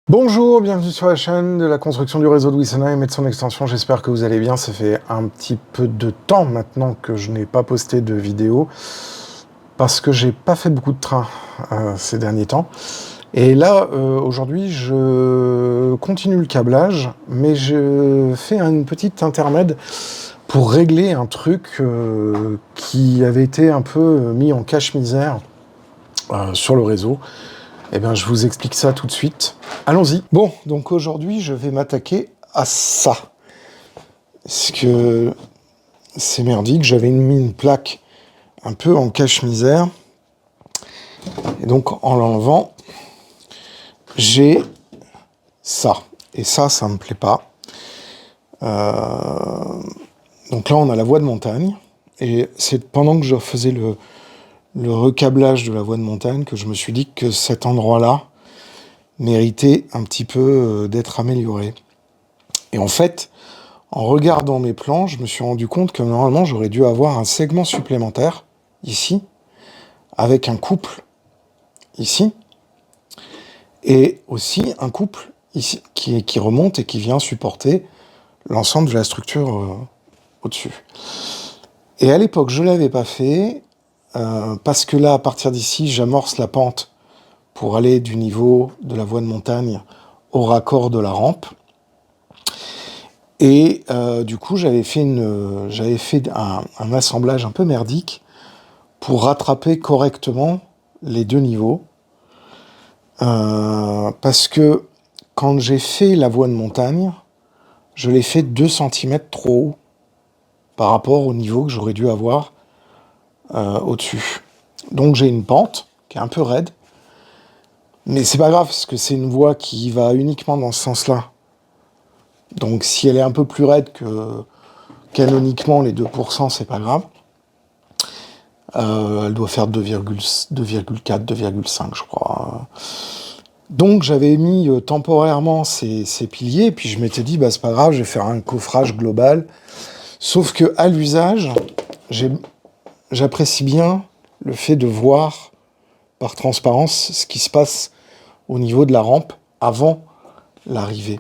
Bonjour, bienvenue sur la chaîne de la construction du réseau de Wessenheim et de son extension. J'espère que vous allez bien. Ça fait un petit peu de temps maintenant que je n'ai pas posté de vidéo parce que j'ai pas fait beaucoup de trains ces derniers temps. Et là, aujourd'hui, je continue le câblage, mais je fais une petite intermède pour régler un truc qui avait été un peu mis en cache-misère sur le réseau. Eh bien, je vous explique ça tout de suite. Allons-y. Bon, donc aujourd'hui, je vais m'attaquer à ça. Parce que c'est merdique, j'avais mis une plaque un peu en cache-misère. Et donc, en l'enlevant, j'ai ça. Et ça me plaît pas. Donc là, on a la voie de montagne. Et c'est pendant que je faisais le recablage de la voie de montagne que je me suis dit que cet endroit-là méritait un petit peu d'être amélioré. Et en fait, en regardant mes plans, je me suis rendu compte que normalement, j'aurais dû avoir un segment supplémentaire, ici, avec un couple, ici, et aussi un couple, ici, qui remonte et qui vient supporter l'ensemble de la structure au-dessus. Et à l'époque, je ne l'avais pas fait, parce que là, à partir d'ici, j'amorce la pente pour aller du niveau de la voie de montagne au raccord de la rampe. Et du coup, j'avais fait un assemblage un peu merdique pour rattraper correctement les deux niveaux. Parce que quand j'ai fait la voie de montagne, je l'ai fait 2 cm trop haut par rapport au niveau que j'aurais dû avoir au-dessus. Donc j'ai une pente qui est un peu raide, mais c'est pas grave parce que c'est une voie qui va uniquement dans ce sens-là. Donc si elle est un peu plus raide que canoniquement les 2%, c'est pas grave. Elle doit faire 2,4, 2,5 je crois. Donc j'avais mis temporairement ces piliers, et puis je m'étais dit, bah c'est pas grave, je vais faire un coffrage global. Sauf que à l'usage, j'apprécie bien le fait de voir par transparence ce qui se passe au niveau de la rampe avant l'arrivée.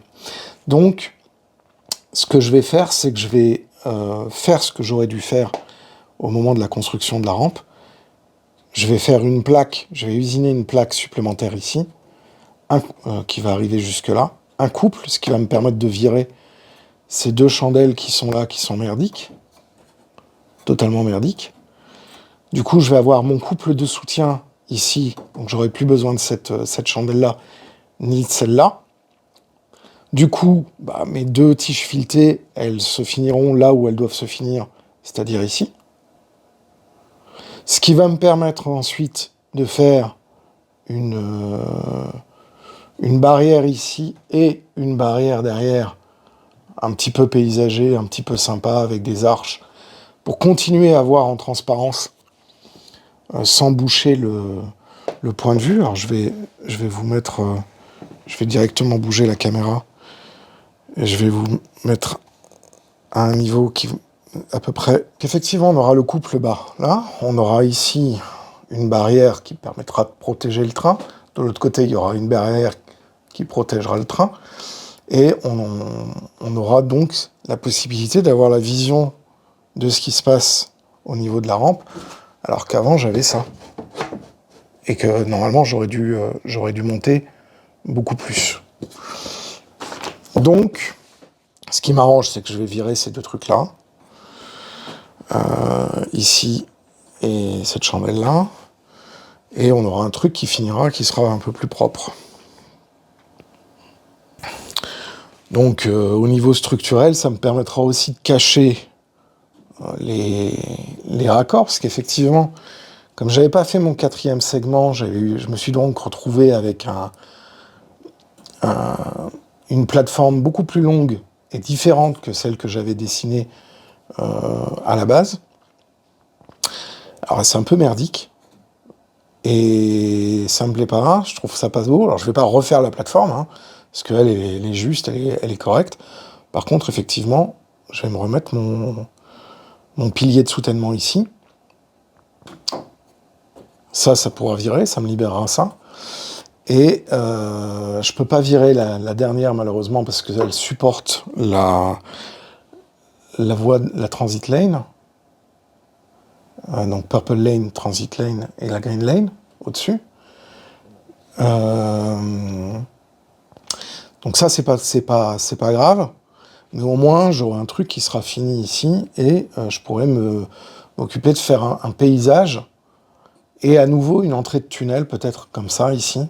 Donc, ce que je vais faire, c'est que je vais faire ce que j'aurais dû faire au moment de la construction de la rampe. Je vais faire une plaque, je vais usiner une plaque supplémentaire ici, qui va arriver jusque là, un couple, ce qui va me permettre de virer ces deux chandelles qui sont là, qui sont merdiques, totalement merdiques. Du coup, je vais avoir mon couple de soutien ici, donc j'aurai plus besoin de cette chandelle-là, ni de celle-là. Du coup, mes deux tiges filetées, elles se finiront là où elles doivent se finir, c'est-à-dire ici. Ce qui va me permettre ensuite de faire une barrière ici et une barrière derrière, un petit peu paysagée, un petit peu sympa, avec des arches, pour continuer à voir en transparence, sans boucher le point de vue. Alors je vais vous mettre, je vais directement bouger la caméra, et je vais vous mettre à un niveau qui, à peu près, effectivement, on aura le couple bas, là, on aura ici une barrière qui permettra de protéger le train, de l'autre côté, il y aura une barrière qui protégera le train, et on aura donc la possibilité d'avoir la vision de ce qui se passe au niveau de la rampe, alors qu'avant j'avais ça. Et que normalement j'aurais dû monter beaucoup plus. Donc, ce qui m'arrange, c'est que je vais virer ces deux trucs-là, ici et cette chandelle-là, et on aura un truc qui finira, qui sera un peu plus propre. Donc au niveau structurel, ça me permettra aussi de cacher les raccords, parce qu'effectivement, comme j'avais pas fait mon 4e segment, je me suis donc retrouvé avec une plateforme beaucoup plus longue et différente que celle que j'avais dessinée à la base. Alors c'est un peu merdique, et ça me plaît pas, je trouve ça pas beau. Alors je vais pas refaire la plateforme, hein, parce qu'elle elle est juste, elle est correcte. Par contre, effectivement, je vais me remettre mon pilier de soutènement ici. Ça pourra virer, ça me libérera ça. Et je peux pas virer la dernière, malheureusement, parce qu'elle supporte la voie, la transit lane. Donc Purple Lane, Transit Lane et la Green Lane, au-dessus. Donc ça, c'est pas grave. Mais au moins, j'aurai un truc qui sera fini ici, et je pourrais m'occuper de faire un paysage, et à nouveau une entrée de tunnel, peut-être comme ça, ici.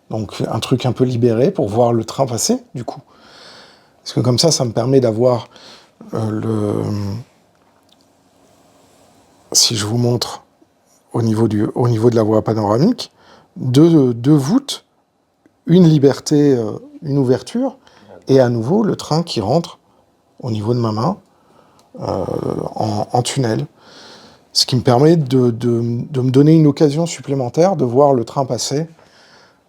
Donc un truc un peu libéré pour voir le train passer, du coup. Parce que comme ça me permet d'avoir si je vous montre au niveau de la voie panoramique, deux voûtes, une liberté, une ouverture, et à nouveau le train qui rentre au niveau de ma main en tunnel. Ce qui me permet de me donner une occasion supplémentaire de voir le train passer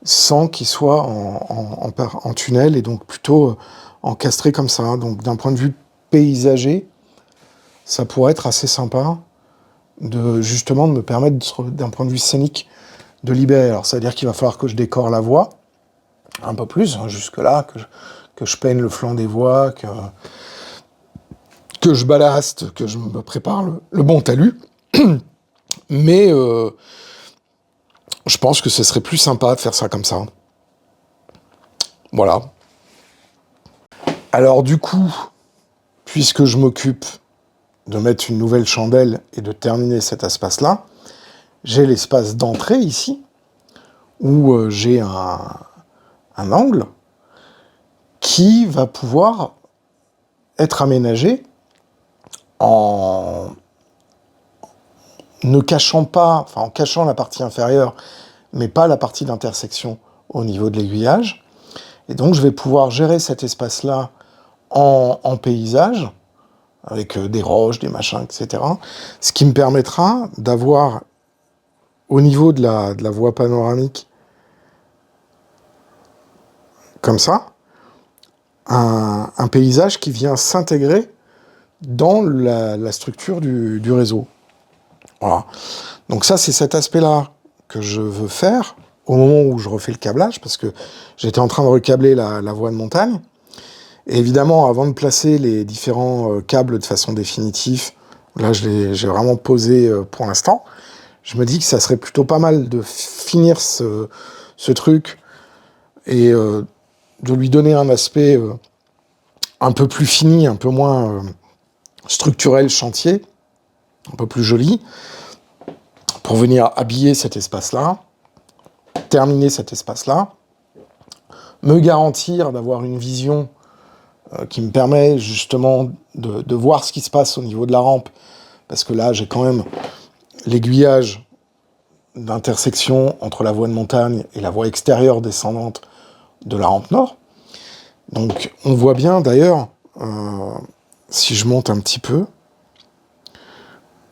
sans qu'il soit en tunnel, et donc plutôt encastré comme ça. Donc d'un point de vue paysager, ça pourrait être assez sympa justement de me permettre, d'un point de vue scénique, de libérer. Alors ça veut dire qu'il va falloir que je décore la voie un peu plus, hein, jusque-là, que je peigne le flanc des voies, que je ballaste, que je me prépare le bon talus. Mais je pense que ce serait plus sympa de faire ça comme ça. Voilà. Alors du coup, puisque je m'occupe de mettre une nouvelle chandelle et de terminer cet espace-là, j'ai l'espace d'entrée ici, où j'ai un angle qui va pouvoir être aménagé en ne cachant pas, enfin en cachant la partie inférieure, mais pas la partie d'intersection au niveau de l'aiguillage. Et donc je vais pouvoir gérer cet espace-là en paysage, avec des roches, des machins, etc. Ce qui me permettra d'avoir, au niveau de la voie panoramique, comme ça, un paysage qui vient s'intégrer dans la structure du réseau. Voilà. Donc ça, c'est cet aspect-là que je veux faire au moment où je refais le câblage, parce que j'étais en train de recabler la voie de montagne. Et évidemment, avant de placer les différents câbles de façon définitive, là j'ai vraiment posé pour l'instant, je me dis que ça serait plutôt pas mal de finir ce truc et de lui donner un aspect un peu plus fini, un peu moins structurel, chantier, un peu plus joli, pour venir habiller cet espace-là, terminer cet espace-là, me garantir d'avoir une vision qui me permet justement de voir ce qui se passe au niveau de la rampe, parce que là, j'ai quand même l'aiguillage d'intersection entre la voie de montagne et la voie extérieure descendante de la rampe nord. Donc, on voit bien, d'ailleurs, si je monte un petit peu,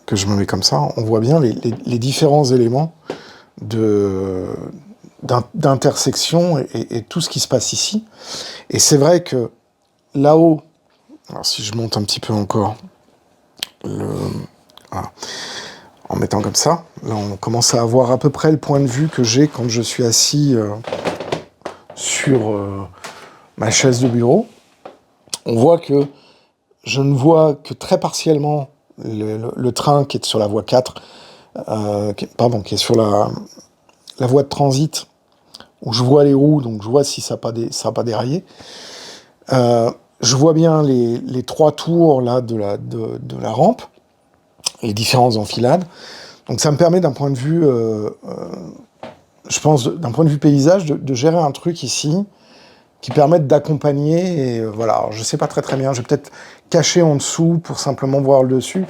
que je me mets comme ça, on voit bien les différents éléments d'intersection et tout ce qui se passe ici. Et c'est vrai que là-haut, alors si je monte un petit peu encore, voilà, en mettant comme ça, là on commence à avoir à peu près le point de vue que j'ai quand je suis assis sur ma chaise de bureau. On voit que je ne vois que très partiellement le train qui est sur la voie 4, qui est sur la voie de transit, où je vois les roues, donc je vois si ça n'a pas déraillé. Je vois bien les trois tours là, de la rampe, les différentes enfilades. Donc ça me permet d'un point de vue, je pense, d'un point de vue paysage, de gérer un truc ici qui permette d'accompagner. Et voilà, alors, je sais pas très bien, je vais peut-être cacher en dessous pour simplement voir le dessus,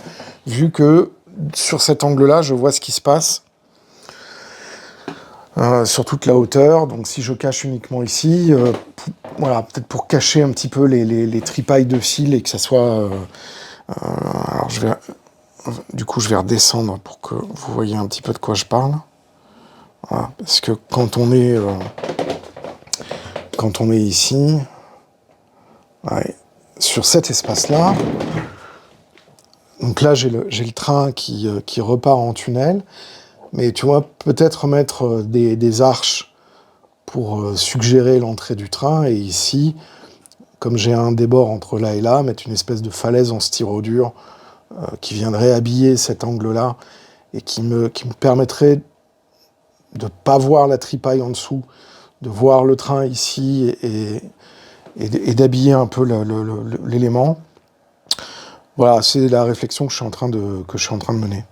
vu que sur cet angle-là, je vois ce qui se passe sur toute la hauteur. Donc si je cache uniquement ici, voilà, peut-être pour cacher un petit peu les tripailles de fil et que ça soit... alors du coup, je vais redescendre pour que vous voyez un petit peu de quoi je parle. Voilà, parce que quand on est ici, ouais, sur cet espace-là, donc là, j'ai le train qui repart en tunnel, mais tu vois, peut-être mettre des arches pour suggérer l'entrée du train. Et ici, comme j'ai un débord entre là et là, mettre une espèce de falaise en styrodure qui viendrait habiller cet angle-là et qui me permettrait de ne pas voir la tripaille en dessous, de voir le train ici et d'habiller un peu l'élément. Voilà, c'est la réflexion que je suis en train de mener.